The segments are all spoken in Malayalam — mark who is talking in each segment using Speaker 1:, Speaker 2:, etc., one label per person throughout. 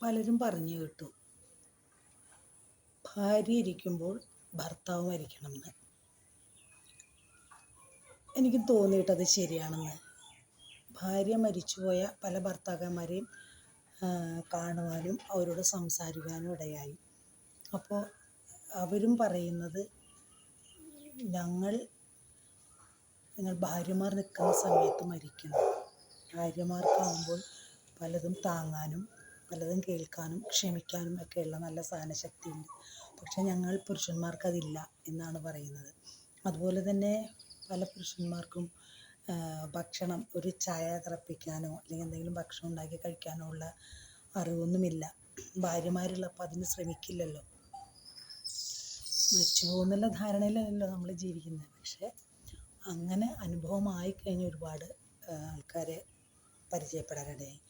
Speaker 1: പലരും പറഞ്ഞു കേട്ടു, ഭാര്യ ഇരിക്കുമ്പോൾ ഭർത്താവ് മരിക്കണം എന്ന്. എനിക്ക് തോന്നിയിട്ടത് ശരിയാണെന്ന്. ഭാര്യ മരിച്ചുപോയ പല ഭർത്താക്കന്മാരെയും കാണുവാനും അവരോട് സംസാരിക്കാനും ഇടയായി. അപ്പോൾ അവരും പറയുന്നത്, നിങ്ങൾ ഭാര്യമാർ നിൽക്കുന്ന സമയത്ത് മരിക്കണം. ഭാര്യമാർക്കാവുമ്പോൾ പലതും താങ്ങാനും പലതും കേൾക്കാനും ക്ഷമിക്കാനും ഒക്കെയുള്ള നല്ല സഹനശക്തിയുണ്ട്. പക്ഷെ ഞങ്ങൾ പുരുഷന്മാർക്കതില്ല എന്നാണ് പറയുന്നത്. അതുപോലെ തന്നെ പല പുരുഷന്മാർക്കും ഭക്ഷണം, ഒരു ചായ തിളപ്പിക്കാനോ അല്ലെങ്കിൽ എന്തെങ്കിലും ഭക്ഷണം ഉണ്ടാക്കി കഴിക്കാനോ ഉള്ള അറിവൊന്നുമില്ല. ഭാര്യമാരുള്ളപ്പോൾ അതിന് ശ്രമിക്കില്ലല്ലോ. മരിച്ചു പോകുന്നുള്ള ധാരണയിലല്ലല്ലോ നമ്മൾ ജീവിക്കുന്നത്. പക്ഷെ അങ്ങനെ അനുഭവമായി കഴിഞ്ഞ ഒരുപാട് ആൾക്കാരെ പരിചയപ്പെടാനിടയായി.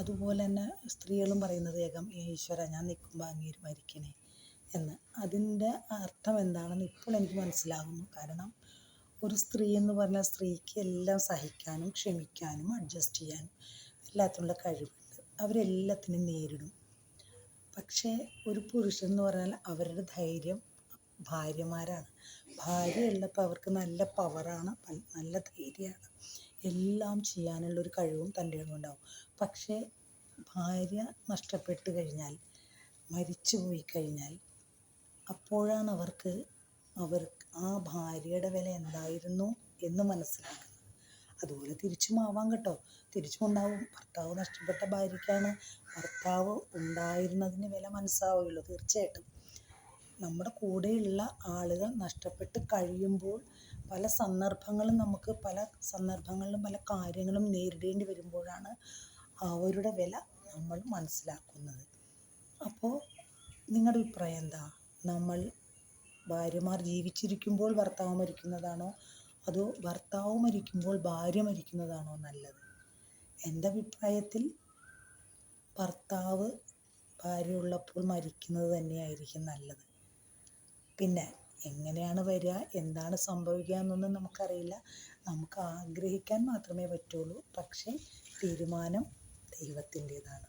Speaker 1: അതുപോലെ തന്നെ സ്ത്രീകളും പറയുന്നത് കേൾക്കാം, ഈശ്വര ഞാൻ നിൽക്കുമ്പോൾ അങ്ങേര് മരിക്കണേ എന്ന്. അതിൻ്റെ അർത്ഥം എന്താണെന്ന് ഇപ്പോൾ എനിക്ക് മനസ്സിലാകുന്നു. കാരണം ഒരു സ്ത്രീ എന്ന് പറഞ്ഞാൽ സ്ത്രീക്ക് എല്ലാം സഹിക്കാനും ക്ഷമിക്കാനും അഡ്ജസ്റ്റ് ചെയ്യാനും എല്ലാത്തിനുള്ള കഴിവുണ്ട്. അവരെല്ലാത്തിനും നേരിടും. പക്ഷേ ഒരു പുരുഷൻ എന്ന് പറഞ്ഞാൽ അവരുടെ ധൈര്യം ഭാര്യമാരാണ്. ഭാര്യ ഉള്ളപ്പോൾ അവർക്ക് നല്ല പവറാണ്, നല്ല ധൈര്യമാണ്, എല്ലാം ചെയ്യാനുള്ളൊരു കഴിവും തൻ്റെ ഉണ്ടാവും. പക്ഷേ ഭാര്യ നഷ്ടപ്പെട്ട് കഴിഞ്ഞാൽ, മരിച്ചു പോയി കഴിഞ്ഞാൽ, അപ്പോഴാണ് അവർക്ക് ആ ഭാര്യയുടെ വില എന്തായിരുന്നു എന്ന് മനസ്സിലാക്കുന്നത്. അതുപോലെ തിരിച്ചും ആവാം കേട്ടോ, തിരിച്ചും ഉണ്ടാവും. ഭർത്താവ് നഷ്ടപ്പെട്ട ഭാര്യയ്ക്കാണ് ഭർത്താവ് ഉണ്ടായിരുന്നതിന് വില മനസ്സിലാവുകയുള്ളൂ. തീർച്ചയായിട്ടും നമ്മുടെ കൂടെയുള്ള ആളുകൾ നഷ്ടപ്പെട്ട് കഴിയുമ്പോൾ പല സന്ദർഭങ്ങളിലും പല കാര്യങ്ങളും നേരിടേണ്ടി വരുമ്പോഴാണ് അവരുടെ വില നമ്മൾ മനസ്സിലാക്കുന്നത്. അപ്പോൾ നിങ്ങളുടെ അഭിപ്രായം എന്താ? നമ്മൾ ഭാര്യമാർ ജീവിച്ചിരിക്കുമ്പോൾ ഭർത്താവ് മരിക്കുന്നതാണോ അതോ ഭർത്താവ് മരിക്കുമ്പോൾ ഭാര്യ മരിക്കുന്നതാണോ നല്ലത്? എൻ്റെ അഭിപ്രായത്തിൽ ഭർത്താവ് ഭാര്യ ഉള്ളപ്പോൾ മരിക്കുന്നത് തന്നെയായിരിക്കും നല്ലത്. പിന്നെ എങ്ങനെയാണ് വരിക, എന്താണ് സംഭവിക്കുക എന്നൊന്നും നമുക്കറിയില്ല. നമുക്ക് ആഗ്രഹിക്കാൻ മാത്രമേ പറ്റുള്ളൂ. പക്ഷേ തീരുമാനം ദൈവത്തിൻ്റെതാണ്.